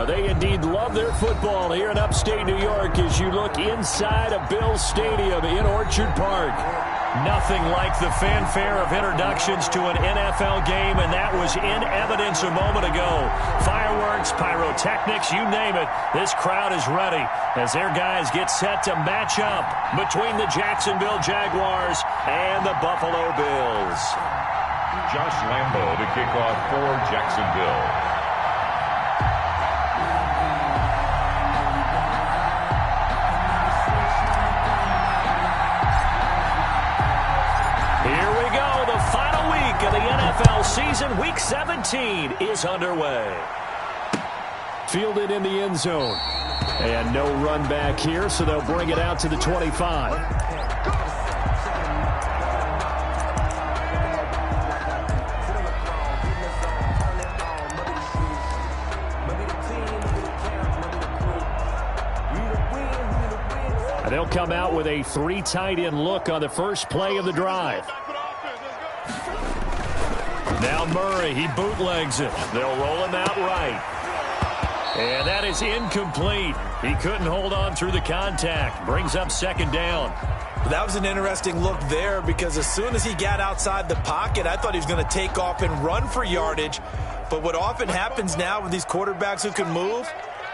Well, they indeed love their football here in upstate New York as you look inside of Bills Stadium in Orchard Park. Nothing like the fanfare of introductions to an NFL game, and that was in evidence a moment ago. Fireworks, pyrotechnics, you name it. This crowd is ready as their guys get set to match up between the Jacksonville Jaguars and the Buffalo Bills. Josh Lambo to kick off for Jacksonville. Here we go. The final week of the NFL season. Week 17 is underway. Fielded in the end zone. And no run back here, so they'll bring it out to the 25. They'll come out with a 3 tight end look on the first play of the drive. Now Murray, he bootlegs it. They'll roll him out right. And that is incomplete. He couldn't hold on through the contact. Brings up second down. That was an interesting look there because as soon as he got outside the pocket, I thought he was going to take off and run for yardage. But what often happens now with these quarterbacks who can move,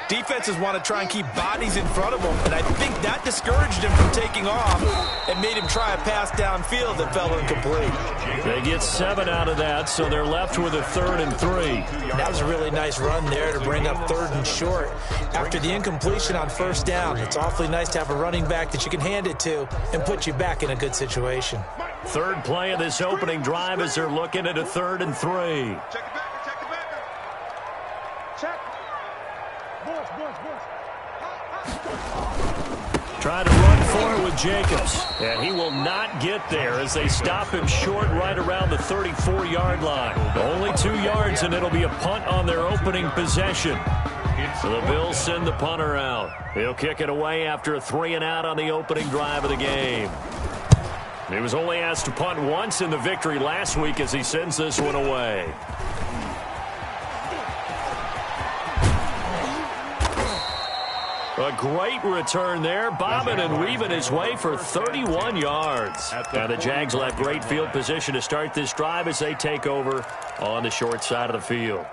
defenses want to try and keep bodies in front of them, and I think that discouraged him from taking off and made him try a pass downfield that fell incomplete. They get 7 out of that, so they're left with a 3rd and 3. That was a really nice run there to bring up 3rd and short. After the incompletion on first down, it's awfully nice to have a running back that you can hand it to and put you back in a good situation. 3rd play of this opening drive as they're looking at a 3rd and 3. Trying to run for it with Jacobs. And he will not get there as they stop him short right around the 34-yard line. Only 2 yards, and it'll be a punt on their opening possession. So the Bills send the punter out. He'll kick it away after a 3-and-out on the opening drive of the game. He was only asked to punt once in the victory last week as he sends this one away. A great return there, bobbing and weaving his way for 31 yards. Now the Jags will have great field position to start this drive as they take over on the short side of the field.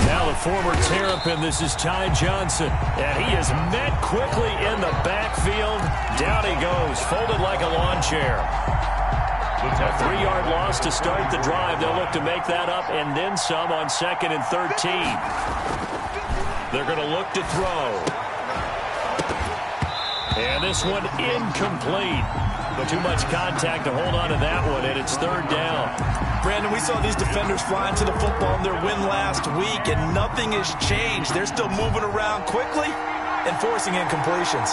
Now the former Terrapin, this is Ty Johnson. And he is met quickly in the backfield. Down he goes, folded like a lawn chair. A 3-yard loss to start the drive. They'll look to make that up and then some on 2nd and 13. They're going to look to throw. And this one incomplete. But too much contact to hold on to that one, and it's 3rd down. Brandon, we saw these defenders flying to the football in their win last week, and nothing has changed. They're still moving around quickly and forcing incompletions.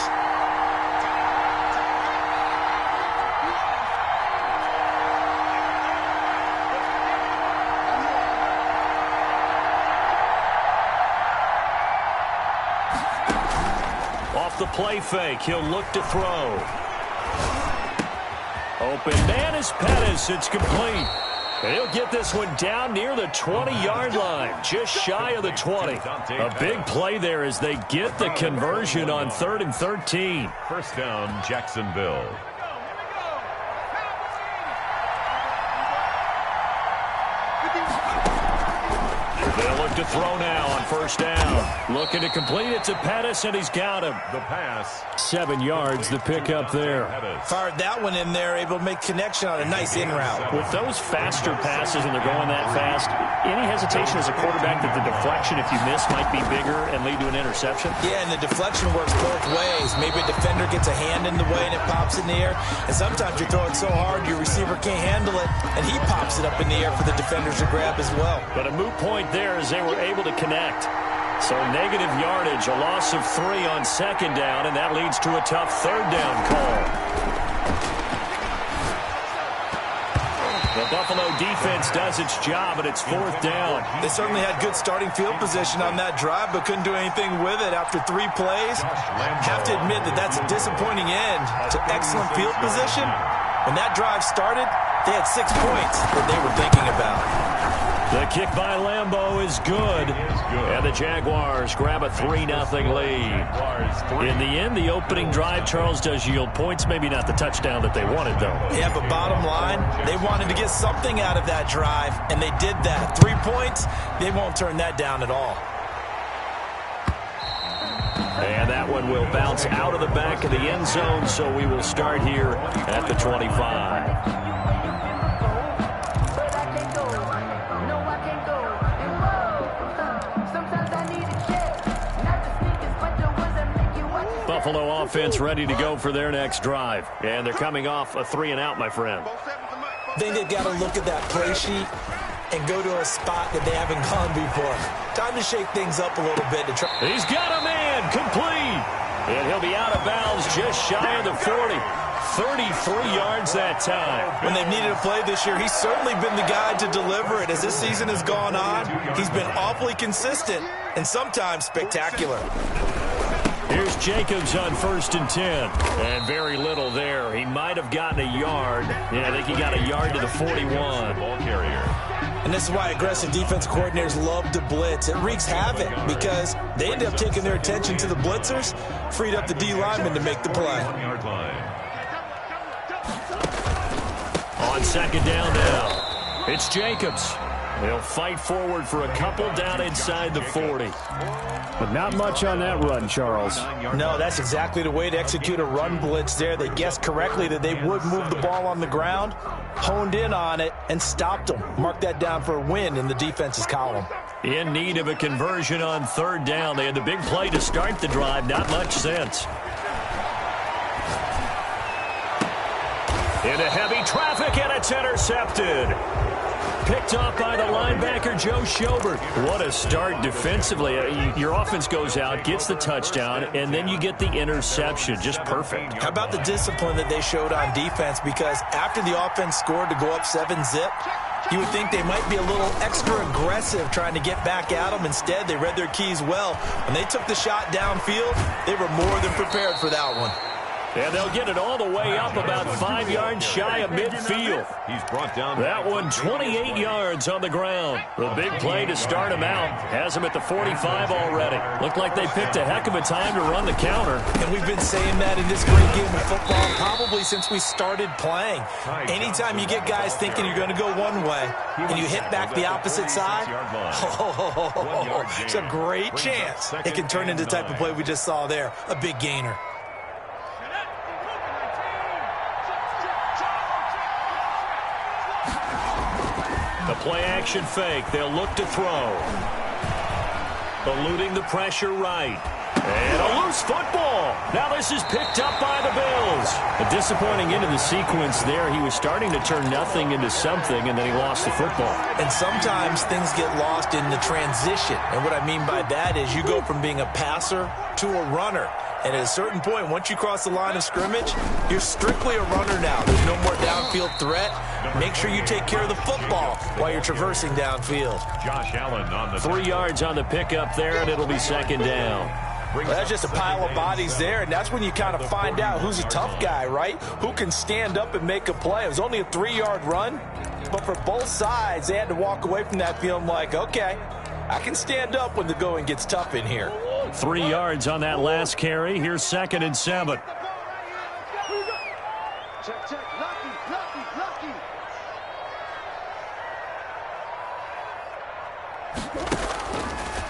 The play fake. He'll look to throw. Open man is Pettis. It's complete. And he'll get this one down near the 20-yard line, just shy of the 20. A big play there as they get the conversion on 3rd and 13. First down, Jacksonville. They'll look to throw now on first down. Looking to complete it to Pettis, and he's got him. The pass. 7 yards, the pickup there. Fired that one in there, able to make connection on a nice in route. With those faster passes and they're going that fast, any hesitation as a quarterback that the deflection, if you miss, might be bigger and lead to an interception? Yeah, and the deflection works both ways. Maybe a defender gets a hand in the way and it pops in the air. And sometimes you throw it so hard your receiver can't handle it, and he pops it up in the air for the defenders to grab as well. But a moot point there as they were able to connect. So negative yardage, a loss of 3 on 2nd down, and that leads to a tough 3rd down call. The Buffalo defense does its job, and it's 4th down. They certainly had good starting field position on that drive, but couldn't do anything with it after 3 plays. Have to admit that that's a disappointing end to excellent field position. When that drive started, they had 6 points that they were thinking about. The kick by Lambeau is good. And the Jaguars grab a 3-0 lead. In the end, the opening drive, Charles, does yield points. Maybe not the touchdown that they wanted, though. Yeah, but bottom line, they wanted to get something out of that drive, and they did that. 3 points, they won't turn that down at all. And that one will bounce out of the back of the end zone, so we will start here at the 25. Buffalo offense ready to go for their next drive. And they're coming off a 3-and-out, my friend. I think they've got to look at that play sheet and go to a spot that they haven't gone before. Time to shake things up a little bit. He's got a man, complete. And he'll be out of bounds just shy of the 40. 33 yards that time. When they've needed a play this year, he's certainly been the guy to deliver it. As this season has gone on, he's been awfully consistent and sometimes spectacular. Here's Jacobs on 1st and 10. And very little there. He might have gotten a yard. Yeah, I think he got a yard to the 41. Ball carrier. And this is why aggressive defense coordinators love to blitz. It wreaks havoc because they end up taking their attention to the blitzers, freed up the D lineman to make the play. 1-yard line. On 2nd down now, it's Jacobs. They'll fight forward for a couple down inside the 40. But not much on that run, Charles. No, that's exactly the way to execute a run blitz there. They guessed correctly that they would move the ball on the ground, honed in on it, and stopped them. Mark that down for a win in the defense's column. In need of a conversion on 3rd down. They had the big play to start the drive. Not much sense. Into heavy traffic, and it's intercepted. Picked off by the linebacker, Joe Schobert. What a start defensively. Your offense goes out, gets the touchdown, and then you get the interception. Just perfect. How about the discipline that they showed on defense? Because after the offense scored to go up 7-zip, you would think they might be a little extra aggressive trying to get back at them. Instead, they read their keys well. When they took the shot downfield, they were more than prepared for that one. And they'll get it all the way up about 5 yards shy of midfield. He's brought down. That one 28 yards on the ground. The big play to start him out. Has him at the 45 already. Looked like they picked a heck of a time to run the counter. And we've been saying that in this great game of football probably since we started playing. Anytime you get guys thinking you're going to go one way and you hit back the opposite side, it's a great chance it can turn into the type of play we just saw there. A big gainer. The play-action fake. They'll look to throw. Eluding the pressure right. And a loose football. Now this is picked up by the Bills. A disappointing end of the sequence there. He was starting to turn nothing into something, and then he lost the football. And sometimes things get lost in the transition. And what I mean by that is you go from being a passer to a runner. And at a certain point, once you cross the line of scrimmage, you're strictly a runner now. There's no more downfield threat. Make sure you take care of the football while you're traversing downfield. Josh Allen on the 3 yards on the pickup there, and it'll be 2nd down. Well, that's just a pile of bodies there, and that's when you kind of find out who's a tough guy, right? Who can stand up and make a play. It was only a 3-yard run, but for both sides, they had to walk away from that feeling like, okay, I can stand up when the going gets tough in here. 3 yards on that last carry. Here's 2nd and 7.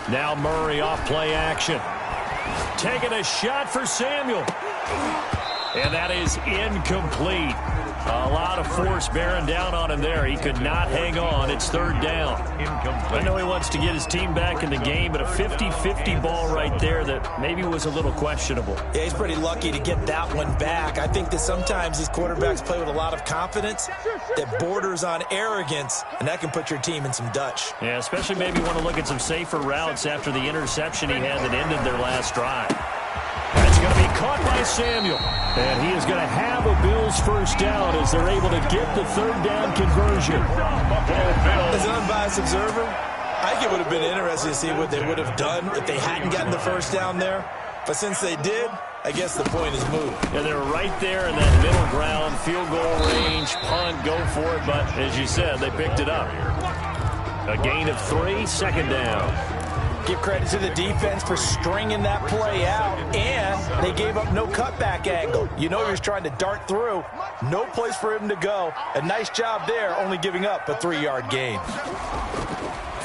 Now Murray off play action. Taking a shot for Samuel. And that is incomplete. A lot of force bearing down on him there. He could not hang on. It's 3rd down. I know he wants to get his team back in the game, but a 50-50 ball right there that maybe was a little questionable. Yeah, he's pretty lucky to get that one back. I think that sometimes these quarterbacks play with a lot of confidence that borders on arrogance, and that can put your team in some Dutch. Yeah, especially maybe want to look at some safer routes after the interception he had that ended their last drive. That's going to be caught by Samuel. And he is going to have a Bills first down as they're able to get the third down conversion. As an unbiased observer, I think it would have been interesting to see what they would have done if they hadn't gotten the first down there. But since they did, I guess the point is moved. And they're right there in that middle ground, field goal range, punt, go for it. But as you said, they picked it up. A gain of 3, second down. Give credit to the defense for stringing that play out, and they gave up no cutback angle. You know he was trying to dart through. No place for him to go. A nice job there, only giving up a 3-yard gain.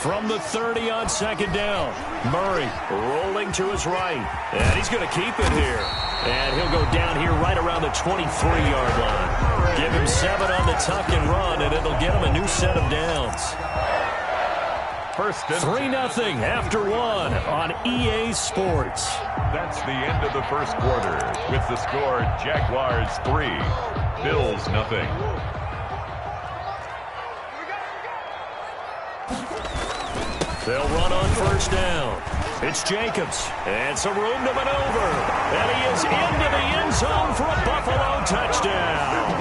From the 30 on second down, Murray rolling to his right, and he's going to keep it here. And he'll go down here right around the 23-yard line. Give him 7 on the tuck and run, and it'll get him a new set of downs. 3-0 after 1 on EA Sports. That's the end of the first quarter with the score Jaguars 3, Bills 0. They'll run on first down. It's Jacobs, and some room to maneuver. And he is into the end zone for a Buffalo touchdown.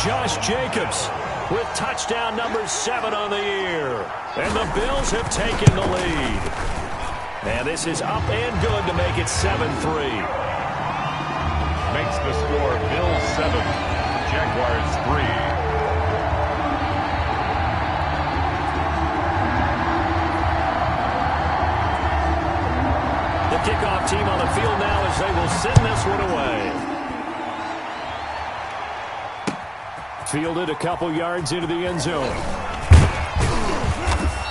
Josh Jacobs with touchdown number 7 on the year. And the Bills have taken the lead. And this is up and good to make it 7-3. Makes the score Bills 7, Jaguars 3. The kickoff team on the field now as they will send this one away. Fielded a couple yards into the end zone.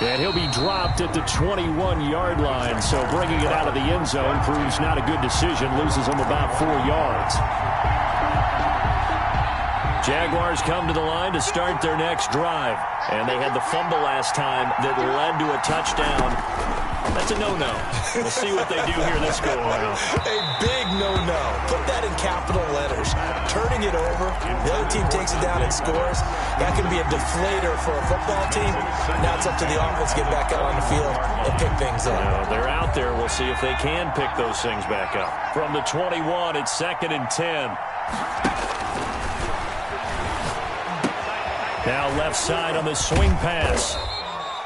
And he'll be dropped at the 21-yard line, so bringing it out of the end zone proves not a good decision, loses him about 4 yards. Jaguars come to the line to start their next drive, and they had the fumble last time that led to a touchdown. That's a no-no. We'll see what they do here this go-around. A big no-no. Put that in capital letters. Turning it over, the other team takes it down and scores. That can be a deflator for a football team. Now it's up to the offense to get back out on the field and pick things up. They're out there. We'll see if they can pick those things back up. From the 21, it's 2nd and 10. Now left side on the swing pass.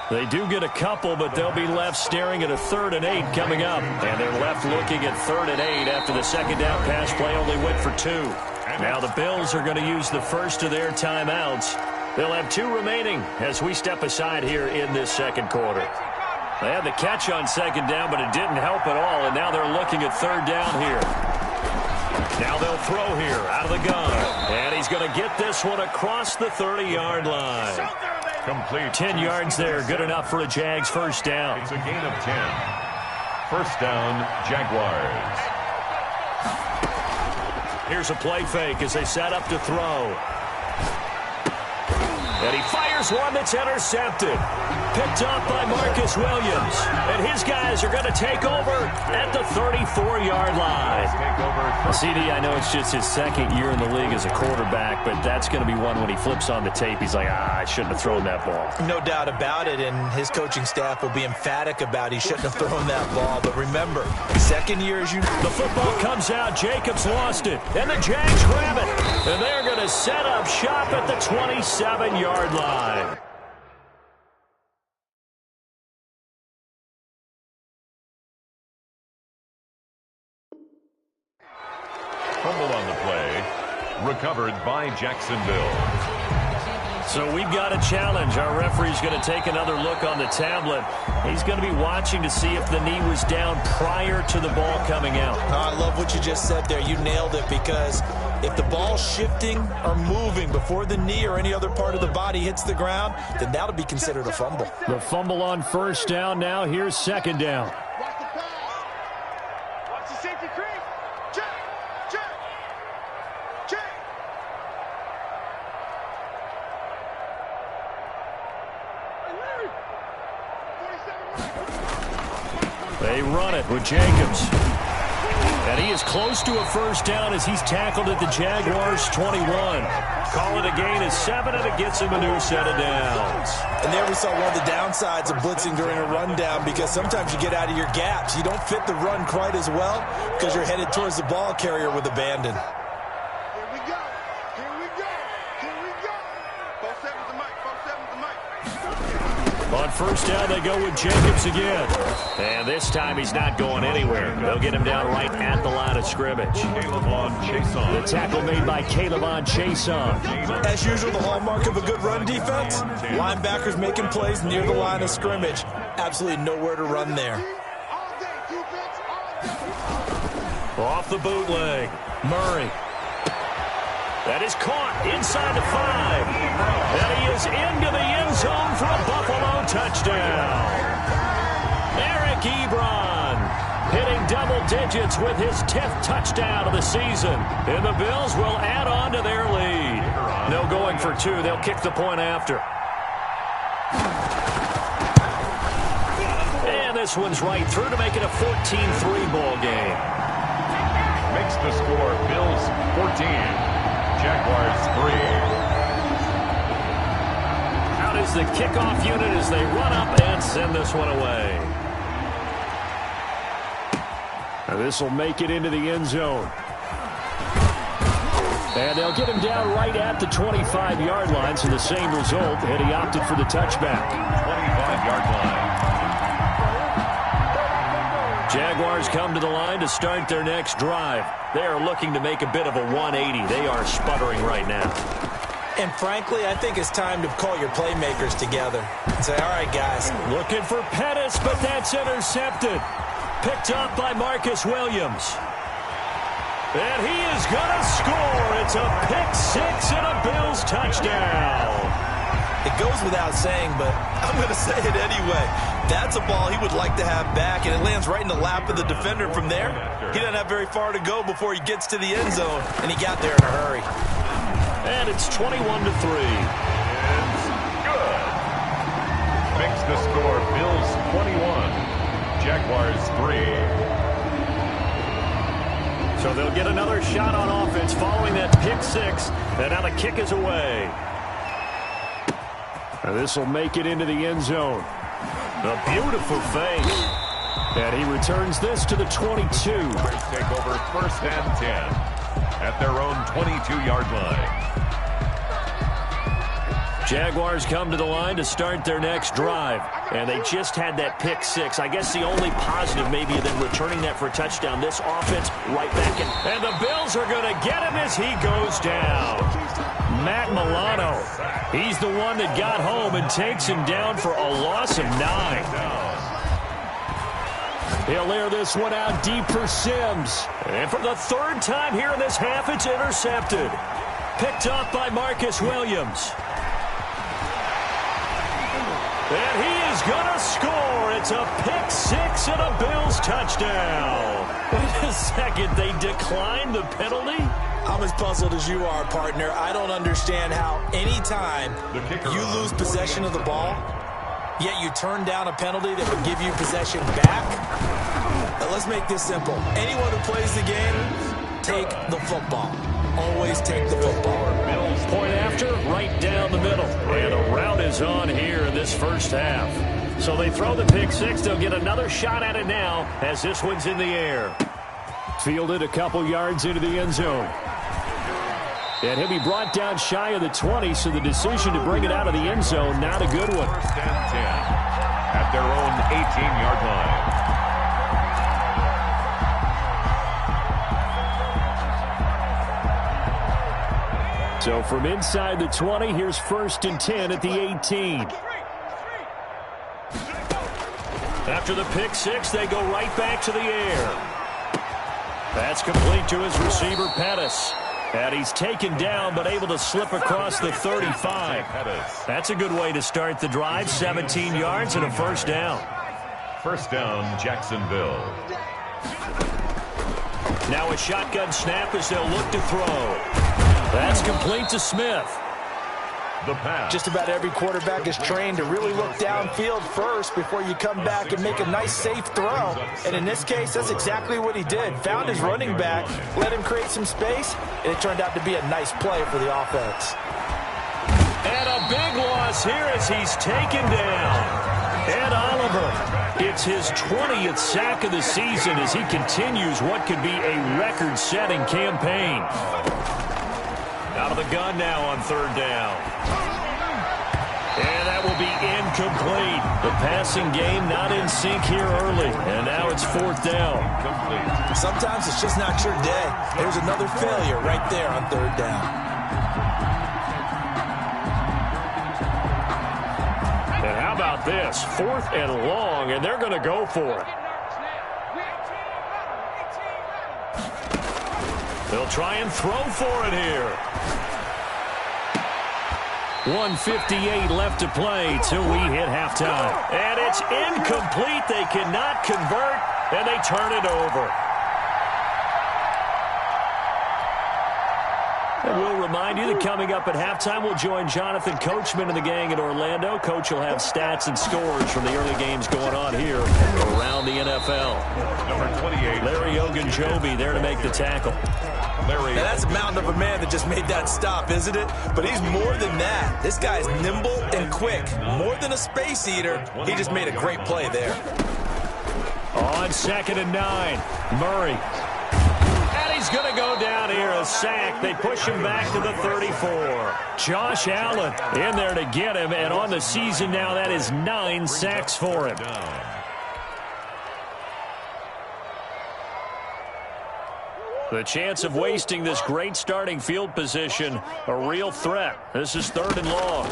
They do get a couple, but they'll be left staring at a 3rd and 8 coming up. And they're left looking at 3rd and 8 after the second down pass play only went for 2. Now the Bills are going to use the first of their timeouts. They'll have 2 remaining as we step aside here in this second quarter. They had the catch on second down, but it didn't help at all, and now they're looking at 3rd down here. Now they'll throw here out of the gun, and he's going to get this one across the 30-yard line. Complete. 10 yards there, good enough for a Jags first down. It's a gain of 10. First down, Jaguars. Here's a play fake as they set up to throw. And he fires one that's intercepted. Picked up by Marcus Williams. And his guys are going to take over at the 34-yard line. CD, I know it's just his second year in the league as a quarterback, but that's going to be one when he flips on the tape. He's like, I shouldn't have thrown that ball. No doubt about it, and his coaching staff will be emphatic about he shouldn't have thrown that ball. But remember, second year as you... The football comes out. Jacobs lost it. And the Jags grab it. And they're going to set up shop at the 27-yard line. Fumble on the play. Recovered by Jacksonville. So we've got a challenge. Our referee's going to take another look on the tablet. He's going to be watching to see if the knee was down prior to the ball coming out. I love what you just said there. You nailed it, because if the ball's shifting or moving before the knee or any other part of the body hits the ground, then that'll be considered a fumble. The fumble on first down. Now here's second down. Watch the safety creep. Check. They run it with Jacobs. And he is close to a first down as he's tackled at the Jaguars' 21. Call it a gain of 7, and it gets him a new set of downs. And there we saw one of the downsides of blitzing during a rundown, because sometimes you get out of your gaps. You don't fit the run quite as well because you're headed towards the ball carrier with abandon. Here we go. Here we go. Here we go. 4-7's the mic. 4-7's the mic. On first down, they go with Jacobs again. And this time he's not going anywhere. They'll get him down right at the line of scrimmage. The tackle made by K'Lavon Chaisson. As usual, the hallmark of a good run defense, linebackers making plays near the line of scrimmage. Absolutely nowhere to run there. All day, defense. All day. Off the bootleg, Murray. That is caught inside the 5. And he is into the end zone for a Buffalo touchdown. Eric Ebron hitting double digits with his 10th touchdown of the season. And the Bills will add on to their lead. No going for 2. They'll kick the point after. And this one's right through to make it a 14-3 ball game. Makes the score Bills 14. Jaguars 3. Out is the kickoff unit as they run up and send this one away. This will make it into the end zone. And they'll get him down right at the 25-yard line, so the same result, and he opted for the touchback. 25-yard line. Jaguars come to the line to start their next drive. They are looking to make a bit of a 180. They are sputtering right now. And frankly, I think it's time to call your playmakers together and say, all right, guys. Looking for Pettis, but that's intercepted. Picked up by Marcus Williams. And he is going to score. It's a pick 6 and a Bills touchdown. It goes without saying, but I'm going to say it anyway. That's a ball he would like to have back, and it lands right in the lap of the defender from there. He doesn't have very far to go before he gets to the end zone, and he got there in a hurry. And it's 21-3. It's good. Makes the score Bills 21. Jaguars 3. So they'll get another shot on offense following that pick 6. And now the kick is away. This will make it into the end zone. A beautiful fake. And he returns this to the 22. Take over 1st and 10 at their own 22-yard line. Jaguars come to the line to start their next drive. And they just had that pick 6. I guess the only positive maybe than returning that for a touchdown. This offense right back in. And the Bills are going to get him as he goes down. Matt Milano. He's the one that got home and takes him down for a loss of 9. He'll air this one out deep for Sims. And for the 3rd time here in this half, it's intercepted. Picked up by Marcus Williams. And he is going to score. It's a pick 6 and a Bills touchdown. Wait a second. They declined the penalty? I'm as puzzled as you are, partner. I don't understand how anytime you lose possession of the ball, yet you turn down a penalty that would give you possession back. Now, let's make this simple. Anyone who plays the game, take the football. Always take the football. Bills point after, right down the middle. And a rout is on here in this first half. So they throw the pick 6. They'll get another shot at it now as this one's in the air. Fielded a couple yards into the end zone. And he'll be brought down shy of the 20, so the decision to bring it out of the end zone, not a good one. 1st and 10 at their own 18-yard line. So from inside the 20, here's 1st and 10 at the 18. After the pick 6, they go right back to the air. That's complete to his receiver, Pettis. And he's taken down, but able to slip across the 35. That's a good way to start the drive. 17 yards and a 1st down. 1st down, Jacksonville. Now a shotgun snap as they'll look to throw. That's complete to Smith. The pass. Just about every quarterback is trained to really look downfield first before you come back and make a nice, safe throw. And in this case, that's exactly what he did. Found his running back, let him create some space, and it turned out to be a nice play for the offense. And a big loss here as he's taken down. Ed Oliver, it's his 20th sack of the season as he continues what could be a record-setting campaign. Out of the gun now on third down. And that will be incomplete. The passing game not in sync here early. And now it's fourth down. Sometimes it's just not your day. There's another failure right there on third down. And how about this? 4th and long, and they're going to go for it. They'll try and throw for it here. 1:58 left to play till we hit halftime. And it's incomplete. They cannot convert, and they turn it over. And we'll remind you that coming up at halftime, we'll join Jonathan Coachman and the gang in Orlando. Coach will have stats and scores from the early games going on here around the NFL. Number 28. Larry Ogunjobi there to make the tackle. Now that's a mountain of a man that just made that stop, isn't it? But he's more than that. This guy's nimble and quick. More than a space eater, he just made a great play there. On 2nd and 9, Murray. And he's going to go down here, a sack. They push him back to the 34. Josh Allen in there to get him, and on the season now, that is 9 sacks for him. The chance of wasting this great starting field position, a real threat. This is 3rd and long.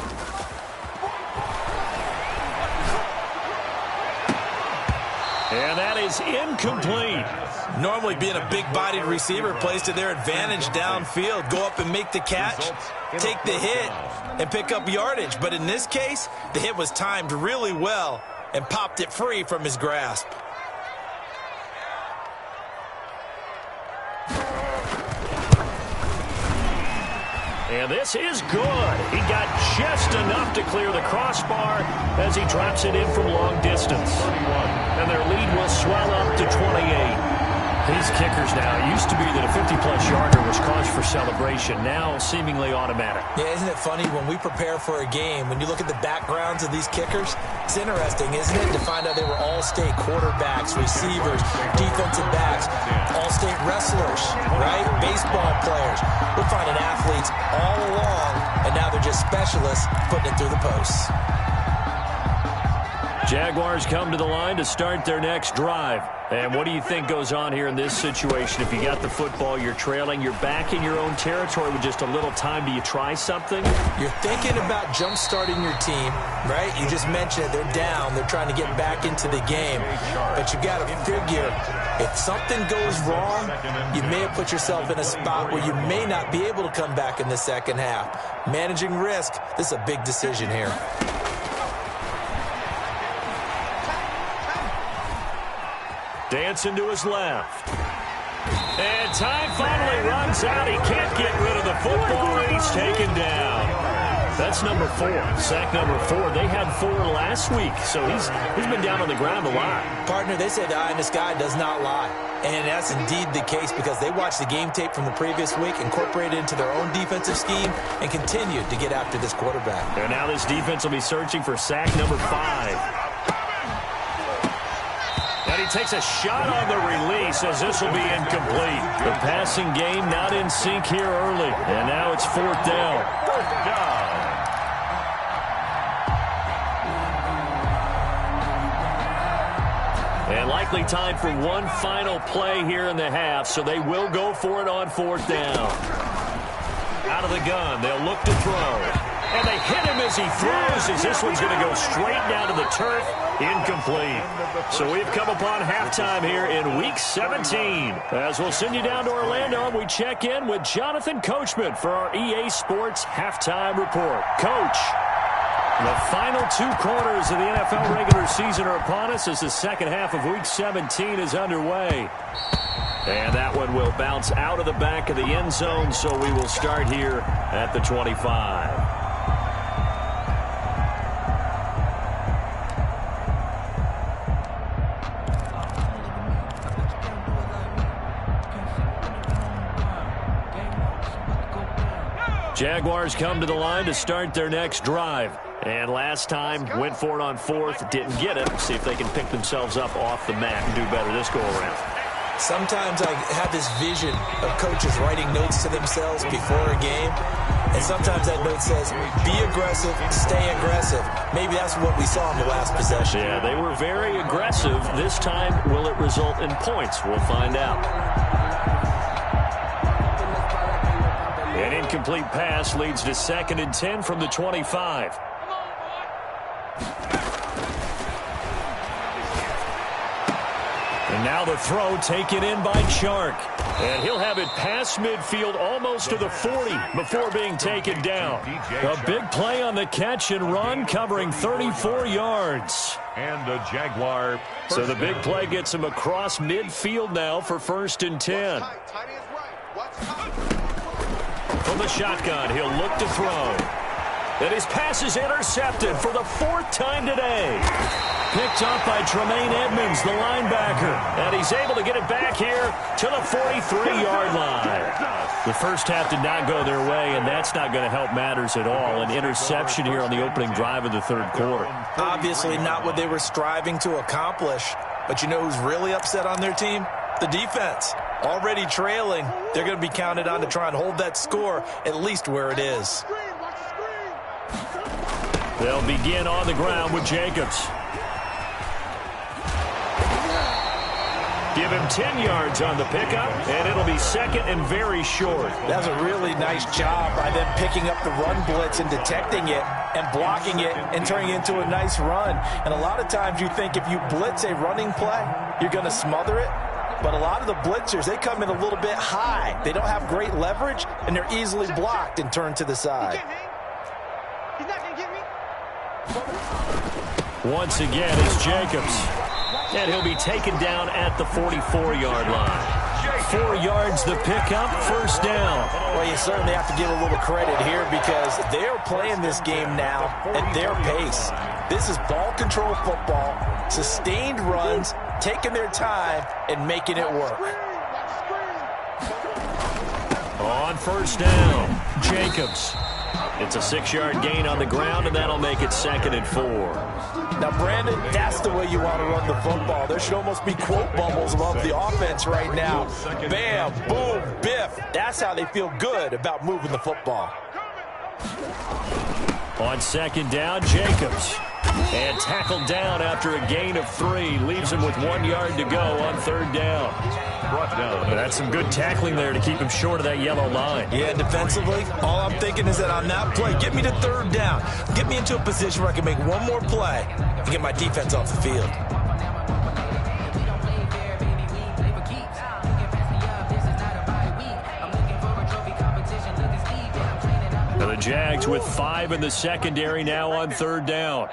And that is incomplete. Normally being a big-bodied receiver plays to their advantage downfield. Go up and make the catch, take the hit, and pick up yardage. But in this case, the hit was timed really well and popped it free from his grasp. And this is good. He got just enough to clear the crossbar as he drops it in from long distance. And their lead will swell up to 28. These kickers now, it used to be that a 50-plus yarder was cause for celebration. Now seemingly automatic. Yeah, isn't it funny when we prepare for a game, when you look at the backgrounds of these kickers, it's interesting, isn't it, to find out they were all-state quarterbacks, receivers, defensive backs, all-state wrestlers, right? Baseball players. We're finding athletes all along, and now they're just specialists putting it through the posts. Jaguars come to the line to start their next drive. And what do you think goes on here in this situation? If you got the football, you're trailing, you're back in your own territory with just a little time. Do you try something? You're thinking about jump-starting your team, right? You just mentioned it. They're down. They're trying to get back into the game. But you got to figure, if something goes wrong, you may have put yourself in a spot where you may not be able to come back in the second half. Managing risk, this is a big decision here. Dancing to his left. And time finally runs out. He can't get rid of the football, and he's taken down. That's number 4. Sack number 4. They had 4 last week, so he's been down on the ground a lot. Partner, they say the eye in the sky does not lie. And that's indeed the case because they watched the game tape from the previous week, incorporated it into their own defensive scheme, and continued to get after this quarterback. And now this defense will be searching for sack number 5. And he takes a shot on the release as this will be incomplete. The passing game not in sync here early. And now it's 4th down. 4th down. And likely time for one final play here in the half, so they will go for it on 4th down. Out of the gun, they'll look to throw. And they hit him as he throws, as this one's going to go straight down to the turf. Incomplete. So we've come upon halftime here in Week 17. As we'll send you down to Orlando, and we check in with Jonathan Coachman for our EA Sports Halftime Report. Coach, the final 2 quarters of the NFL regular season are upon us as the second half of Week 17 is underway. And that one will bounce out of the back of the end zone, so we will start here at the 25. Jaguars come to the line to start their next drive. And last time, went for it on fourth, didn't get it. See if they can pick themselves up off the mat and do better this go-around. Sometimes I have this vision of coaches writing notes to themselves before a game. And sometimes that note says, be aggressive, stay aggressive. Maybe that's what we saw in the last possession. Yeah, they were very aggressive. This time, will it result in points? We'll find out. An incomplete pass leads to 2nd and 10 from the 25. And now the throw taken in by Chark. And he'll have it past midfield almost to the 40 before being taken down. A big play on the catch and run covering 34 yards. And the Jaguar. So the big play gets him across midfield now for 1st and 10. From the shotgun, he'll look to throw. And his pass is intercepted for the 4th time today. Picked off by Tremaine Edmonds, the linebacker. And he's able to get it back here to the 43-yard line. The first half did not go their way, and that's not going to help matters at all. An interception here on the opening drive of the 3rd quarter. Obviously not what they were striving to accomplish. But you know who's really upset on their team? The defense. Already trailing. They're going to be counted on to try and hold that score at least where it is. They'll begin on the ground with Jacobs. Give him 10 yards on the pickup, and it'll be 2nd and very short. That's a really nice job by them picking up the run blitz and detecting it and blocking it and turning it into a nice run. And a lot of times you think if you blitz a running play, you're going to smother it. But a lot of the blitzers, they come in a little bit high. They don't have great leverage, and they're easily blocked and turned to the side. He's not going to get me. Once again, it's Jacobs. And he'll be taken down at the 44-yard line. 4 yards the pickup, 1st down. Well, you certainly have to give a little credit here because they're playing this game now at their pace. This is ball control football, sustained runs, taking their time and making it work. On 1st down, Jacobs. It's a 6-yard gain on the ground, and that'll make it 2nd and 4. Now, Brandon, that's the way you want to run the football. There should almost be quote bubbles above the offense right now. Bam, boom, biff. That's how they feel good about moving the football. On 2nd down, Jacobs. And tackled down after a gain of 3. Leaves him with 1 yard to go on 3rd down. Brought down. That's some good tackling there to keep him short of that yellow line. Yeah, defensively, all I'm thinking is that on that play, get me to 3rd down. Get me into a position where I can make one more play and get my defense off the field. Now the Jags with 5 in the secondary now on 3rd down.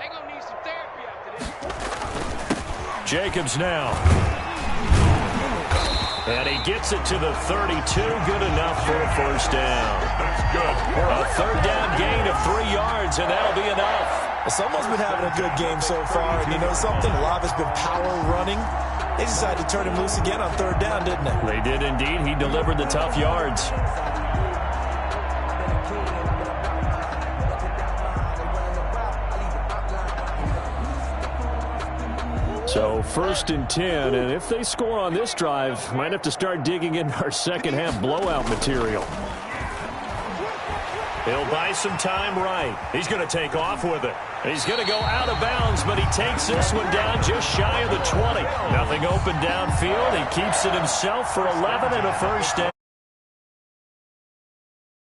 Jacobs now. And he gets it to the 32. Good enough for a 1st down. That's good. A 3rd down gain of 3 yards, and that'll be enough. Someone's been having a good game so far, and you know something? A lot of it's been power running. They decided to turn him loose again on 3rd down, didn't they? They did indeed. He delivered the tough yards. So 1st and 10, and if they score on this drive, might have to start digging in our 2nd half blowout material. He'll buy some time right. He's going to take off with it. He's going to go out of bounds, but he takes this one down just shy of the 20. Nothing open downfield. He keeps it himself for 11 and a 1st down.